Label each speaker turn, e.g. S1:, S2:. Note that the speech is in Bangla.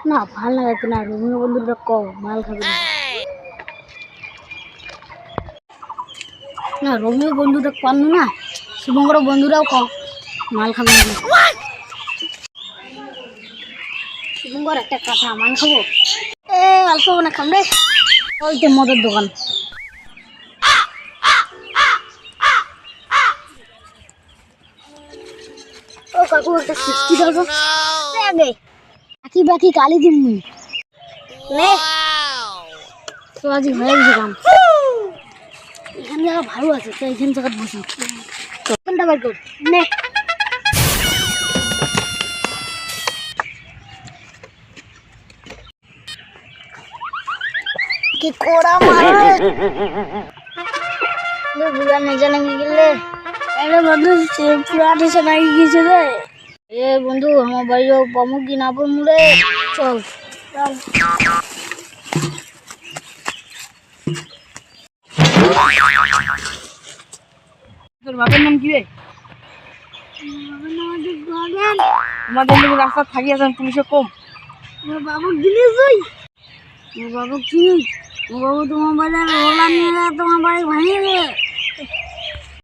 S1: না ভাল লাগাচ্ছে না, রোমিও বন্ধুরা কও মাল খাবে না। না রোমিও বন্ধুরা কম না, শুভঙ্কর বন্ধুরাও কম মাল খাবে না। শুভঙ্কর একটা কথা, মাল খাবো? অল্প না খাম রে, ওই তো মদের দোকান। ও কাকু একটা 60 দাও তো। আগে বাকি বাকি কালি দিমু নে, তো আজ হয়ে গেছে কাম। এখানে জায়গা ভালো আছে, তো এখানে জায়গা বসি। কোনটা বার কর নে। কি কোড়া মারে বুড়া না জানা গেলে। আরে বন্ধু পুরা দেশে নাই গেছে রে। এ বন্ধু আমার বাড়ি যাও, পামু কি না পামু রে? চল চল।
S2: তোর বাপের নাম কি রে? আমাদের লোক রাস্তা থাকি আছেন পুলিশে কম।
S1: তোমার বাবু গিলে যাই, তোমার বাবু কি? তোমার বাবু তোমার বাড়ি রোলা নিয়ে তোমার বাড়ি ভাঙিয়ে দেবে।